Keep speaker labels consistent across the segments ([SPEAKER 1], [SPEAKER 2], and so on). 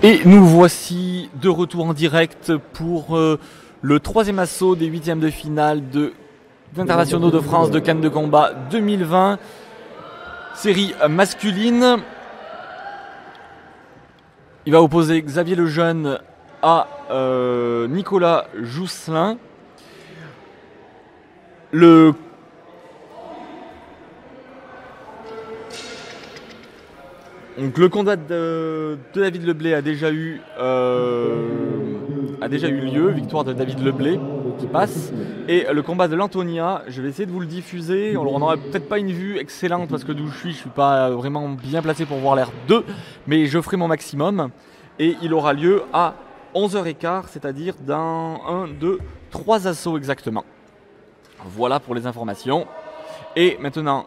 [SPEAKER 1] Et nous voici de retour en direct pour le troisième assaut des huitièmes de finale d'Internationaux de France de Cannes de combat 2020, série masculine. Il va opposer Xavier Lejeune à Nicolas Jousselin. Donc le combat de David Leblay a déjà eu lieu, victoire de David Leblay qui passe. Et le combat de l'Antonia, je vais essayer de vous le diffuser. Alors on n'aura peut-être pas une vue excellente parce que d'où je suis pas vraiment bien placé pour voir l'air 2, mais je ferai mon maximum. Et il aura lieu à 11h15, c'est-à-dire dans 1, 2, 3 assauts exactement. Voilà pour les informations. Et maintenant,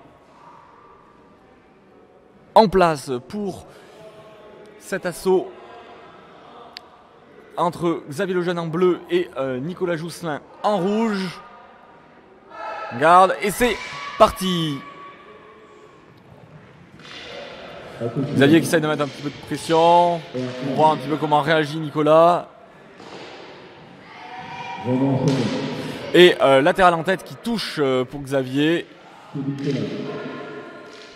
[SPEAKER 1] en place pour cet assaut entre Xavier Lejeune en bleu et Nicolas Jousselin en rouge. Garde, et c'est parti. Xavier qui essaie de mettre un petit peu de pression. On voit un petit peu comment réagit Nicolas. Et latéral en tête qui touche pour Xavier.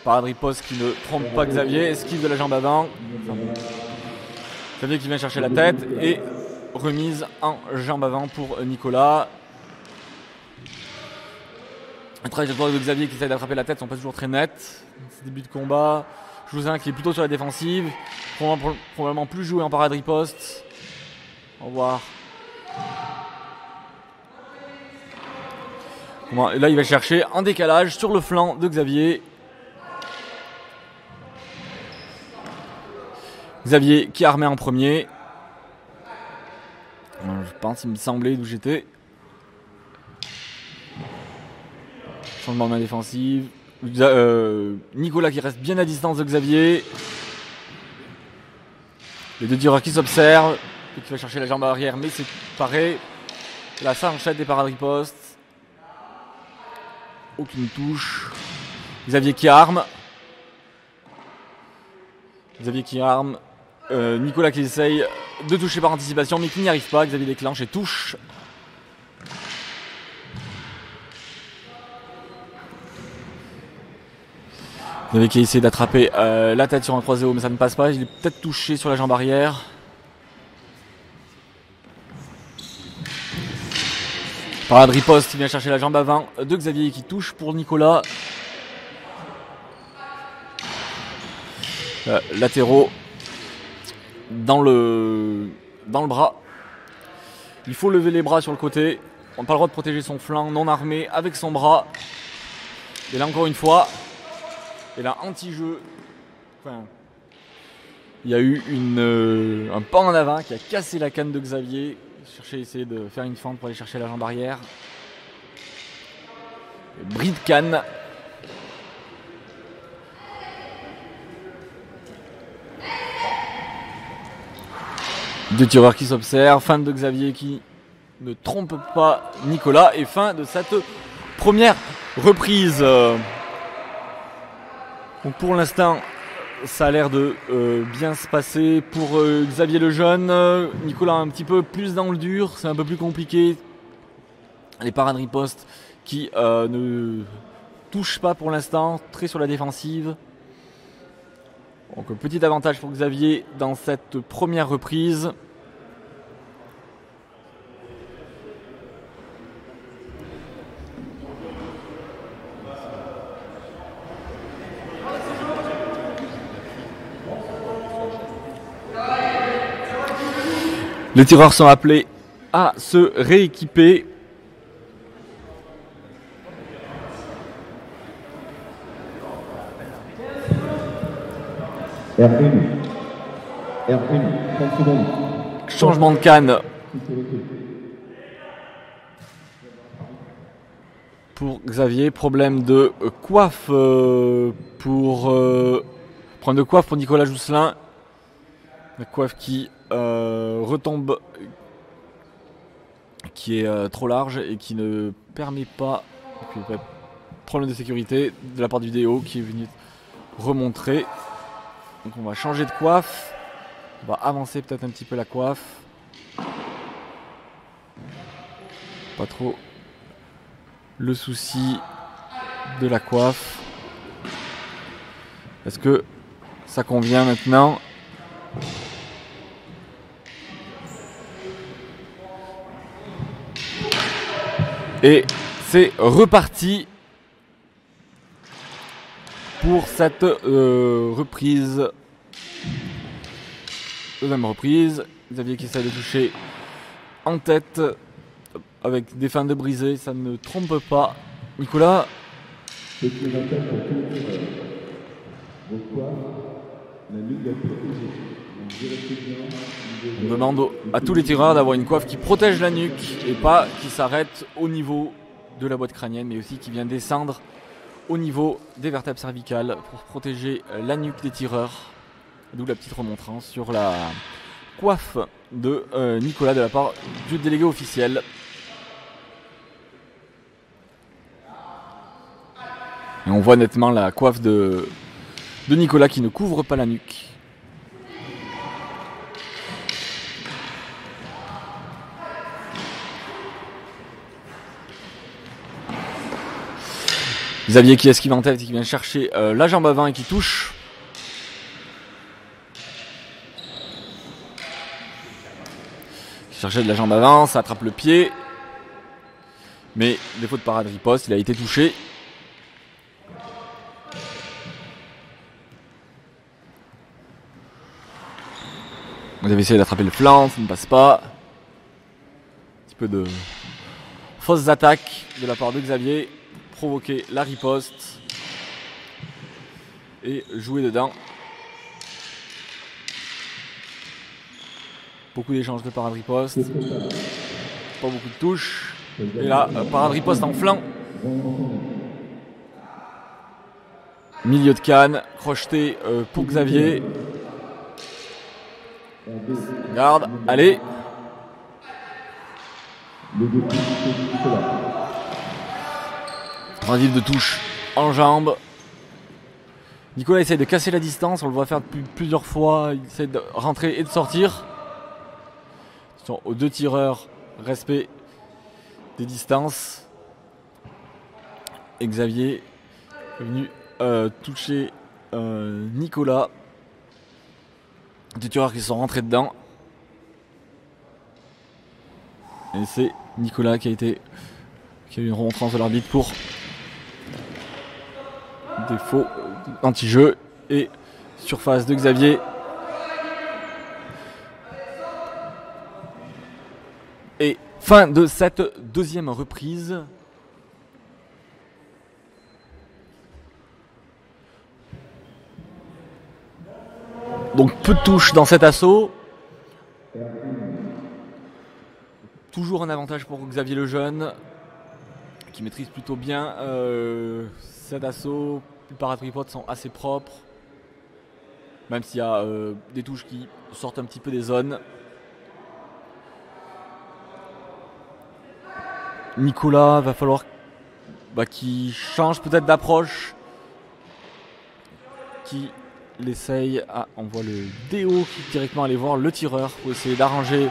[SPEAKER 1] Parade riposte qui ne trompe pas Xavier, esquive de la jambe avant. Xavier qui vient chercher la tête et remise en jambe avant pour Nicolas. Un trajectoire de Xavier qui essaie d'attraper la tête sont pas toujours très nets. Début de combat. Jousselin qui est plutôt sur la défensive. Probablement plus joué en parade riposte. Au revoir. Et là il va chercher un décalage sur le flanc de Xavier. Xavier qui armait en premier. Je pense, il me semblait d'où j'étais. Changement de main défensive. Nicolas qui reste bien à distance de Xavier. Les deux tireurs qui s'observent. Et qui va chercher la jambe arrière, mais c'est pareil. Là, ça enchaîne des parades ripostes. Aucune touche. Xavier qui arme. Xavier qui arme. Nicolas qui essaye de toucher par anticipation mais qui n'y arrive pas. Xavier déclenche et touche. Xavier qui essaie d'attraper la tête sur un croisé haut mais ça ne passe pas. Il est peut-être touché sur la jambe arrière. Parade riposte, il vient chercher la jambe avant de Xavier qui touche pour Nicolas. Latéraux dans le bras. Il faut lever les bras sur le côté. On n'a pas le droit de protéger son flanc non armé avec son bras. Et là encore une fois, et là anti-jeu. Enfin, il y a eu un pas en avant qui a cassé la canne de Xavier. Il cherchait à essayer de faire une fente pour aller chercher la jambe arrière. Bris de canne. Deux tireurs qui s'observent, fin de Xavier qui ne trompe pas Nicolas et fin de cette première reprise. Donc pour l'instant, ça a l'air de bien se passer pour Xavier Lejeune. Nicolas un petit peu plus dans le dur, c'est un peu plus compliqué. Les parades ripostes qui ne touchent pas pour l'instant, très sur la défensive. Donc un petit avantage pour Xavier dans cette première reprise. Les tireurs sont appelés à se rééquiper.
[SPEAKER 2] R1, 30 secondes.
[SPEAKER 1] Changement de canne pour Xavier. Problème de coiffe pour Nicolas Jousselin. La coiffe qui retombe, qui est trop large et qui ne permet pas. Problème de sécurité de la part du DO qui est venu remontrer. Donc on va changer de coiffe. On va avancer peut-être un petit peu la coiffe. Pas trop le souci de la coiffe. Est-ce que ça convient maintenant? Et c'est reparti pour cette reprise. Deuxième reprise. Xavier qui essaie de toucher en tête avec des fins de brisée, ça ne trompe pas. Nicolas. On demande à tous les tireurs d'avoir une coiffe qui protège la nuque et pas qui s'arrête au niveau de la boîte crânienne, mais aussi qui vient descendre au niveau des vertèbres cervicales pour protéger la nuque des tireurs. D'où la petite remontrance sur la coiffe de Nicolas de la part du délégué officiel. Et on voit nettement la coiffe de Nicolas qui ne couvre pas la nuque. Xavier qui esquive en tête et qui vient chercher la jambe avant et qui touche. Il cherchait de la jambe avant, ça attrape le pied. Mais défaut de parade riposte, il a été touché. Vous avez essayé d'attraper le flanc, ça ne passe pas. Un petit peu de fausses attaques de la part de Xavier. Provoquer la riposte. Et jouer dedans. Beaucoup d'échanges de parade riposte. Pas beaucoup de touches. Et là, parade riposte en flanc. Milieu de canne, crocheté pour Xavier. Garde, allez. Tentative de touche en jambe. Nicolas essaie de casser la distance, on le voit faire plusieurs fois. Il essaie de rentrer et de sortir. Attention aux deux tireurs, respect des distances. Et Xavier est venu toucher Nicolas. Des tireurs qui sont rentrés dedans. Et c'est Nicolas qui a eu une remontrance de l'arbitre pour défaut anti-jeu et surface de Xavier. Et fin de cette deuxième reprise. Donc peu de touches dans cet assaut. Toujours un avantage pour Xavier Lejeune qui maîtrise plutôt bien cet assaut. Les paratripodes sont assez propres. Même s'il y a des touches qui sortent un petit peu des zones. Nicolas, va falloir qu'il change peut-être d'approche. Qui l'essaye. Ah, on voit le DO qui directement aller voir le tireur pour essayer d'arranger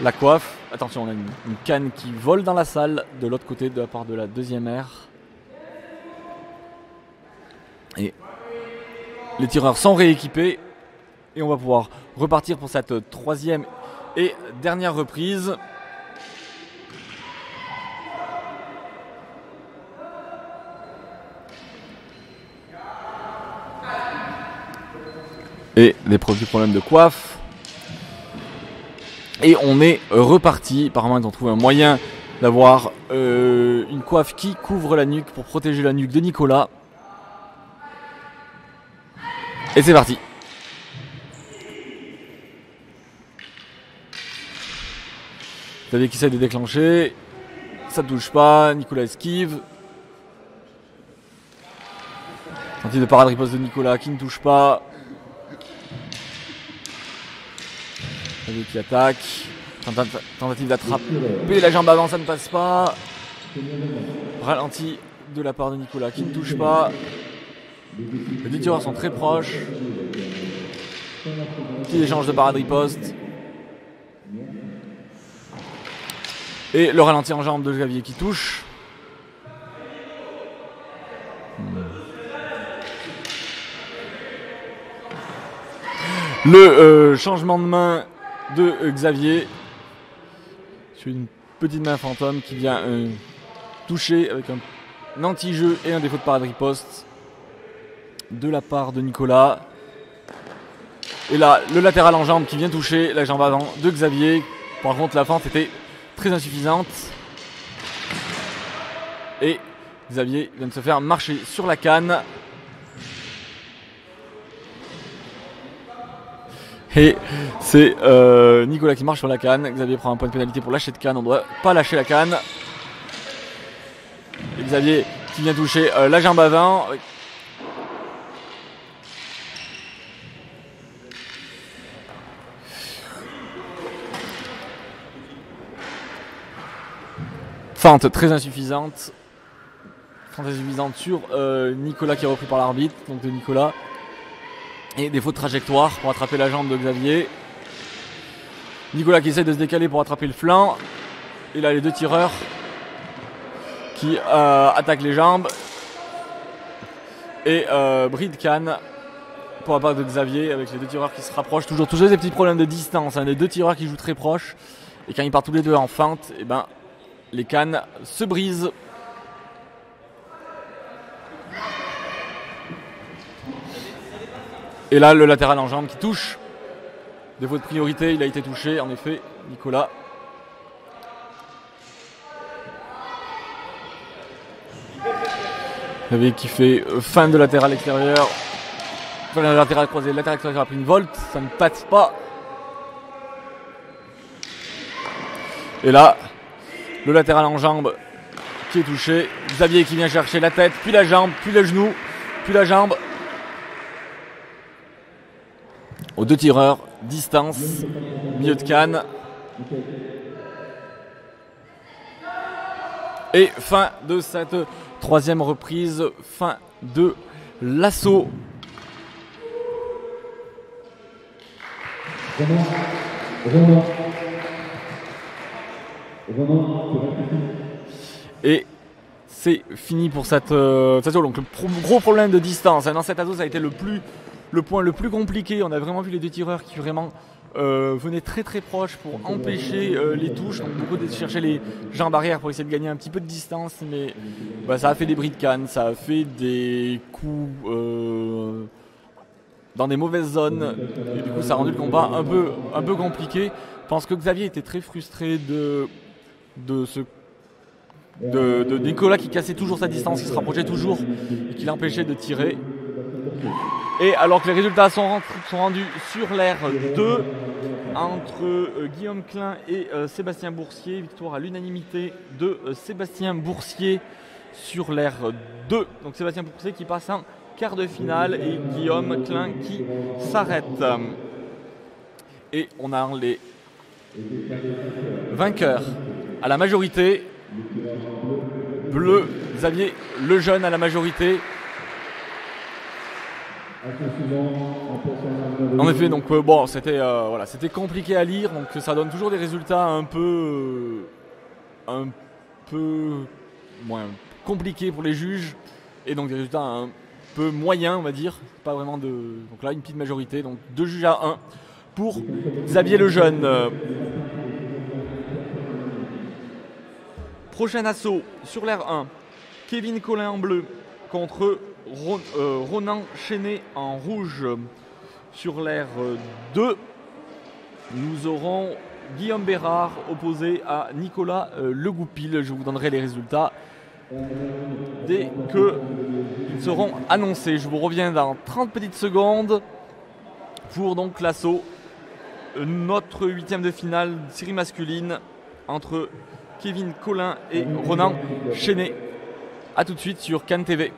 [SPEAKER 1] la coiffe. Attention, on a une canne qui vole dans la salle de l'autre côté de la part de la deuxième aire. Et les tireurs sont rééquipés. Et on va pouvoir repartir pour cette troisième et dernière reprise. Et des produits problèmes de coiffe. Et on est reparti. Apparemment ils ont trouvé un moyen d'avoir une coiffe qui couvre la nuque pour protéger la nuque de Nicolas. Et c'est parti. Xavier qui essaie de déclencher. Ça ne touche pas. Nicolas esquive. Tentative de parade riposte de Nicolas qui ne touche pas. Xavier qui attaque. Tentative d'attraper la jambe avant, ça ne passe pas. Ralenti de la part de Nicolas qui ne touche pas. Les deux tireurs sont très proches. Petit échange de parade riposte. Et le ralenti en jambe de Xavier qui touche. Le changement de main de Xavier sur une petite main fantôme qui vient toucher avec un anti-jeu et un défaut de parade riposte de la part de Nicolas. Et là, le latéral en jambe qui vient toucher la jambe avant de Xavier. Par contre, la fente était très insuffisante. Et Xavier vient de se faire marcher sur la canne. Et c'est Nicolas qui marche sur la canne. Xavier prend un point de pénalité pour lâcher de canne. On ne doit pas lâcher la canne. Et Xavier qui vient toucher la jambe avant. Fente très insuffisante. Fente insuffisante sur Nicolas qui est repris par l'arbitre. Donc de Nicolas. Et défaut de trajectoire pour attraper la jambe de Xavier. Nicolas qui essaie de se décaler pour attraper le flanc. Et là les deux tireurs qui attaquent les jambes. Et bris de canne pour la part de Xavier avec les deux tireurs qui se rapprochent. Toujours des petits problèmes de distance. Les deux tireurs qui jouent très proches. Et quand ils partent tous les deux en feinte, et ben, les cannes se brisent. Et là, le latéral en jambe qui touche. Défaut de priorité, il a été touché, en effet, Nicolas. Xavier qui fait fin de latéral extérieur. Fin de latéral croisé, le latéral extérieur a pris une volte, ça ne passe pas. Et là, le latéral en jambe qui est touché. Xavier qui vient chercher la tête, puis la jambe, puis le genou, puis la jambe. Aux deux tireurs, distance, milieu de canne. Et fin de cette troisième reprise, fin de l'assaut. Et c'est fini pour cette assaut. Donc le gros problème de distance dans cette assaut, ça a été le point le plus compliqué. On a vraiment vu les deux tireurs qui vraiment venaient très très proches pour empêcher les touches. Donc beaucoup de chercher les jambes arrière pour essayer de gagner un petit peu de distance, mais ça a fait des bris de canne, ça a fait des coups dans des mauvaises zones. Et du coup ça a rendu le combat un peu compliqué. Je pense que Xavier était très frustré de Nicolas qui cassait toujours sa distance, qui se rapprochait toujours et qui l'empêchait de tirer. Et alors que les résultats sont rendus sur l'air 2 entre Guillaume Klein et Sébastien Boursier, victoire à l'unanimité de Sébastien Boursier sur l'air 2. Donc Sébastien Boursier qui passe en quart de finale et Guillaume Klein qui s'arrête. Et on a les vainqueurs à la majorité. Bleu, Xavier Lejeune à la majorité. En effet, donc bon, c'était compliqué à lire, donc ça donne toujours des résultats un peu moins compliqués pour les juges et donc des résultats un peu moyens, on va dire. Pas vraiment de. Donc là, une petite majorité, donc 2 juges à 1 pour Xavier Lejeune. Prochain assaut sur l'air 1, Kevin Collin en bleu contre Ronan Chenet en rouge. Sur l'air 2, nous aurons Guillaume Bérard opposé à Nicolas Legoupil. Je vous donnerai les résultats dès qu'ils seront annoncés. Je vous reviens dans 30 petites secondes pour donc l'assaut. Notre 8e de finale série masculine entre Kevin Collin et Ronan Chenet. A tout de suite sur Cannes TV.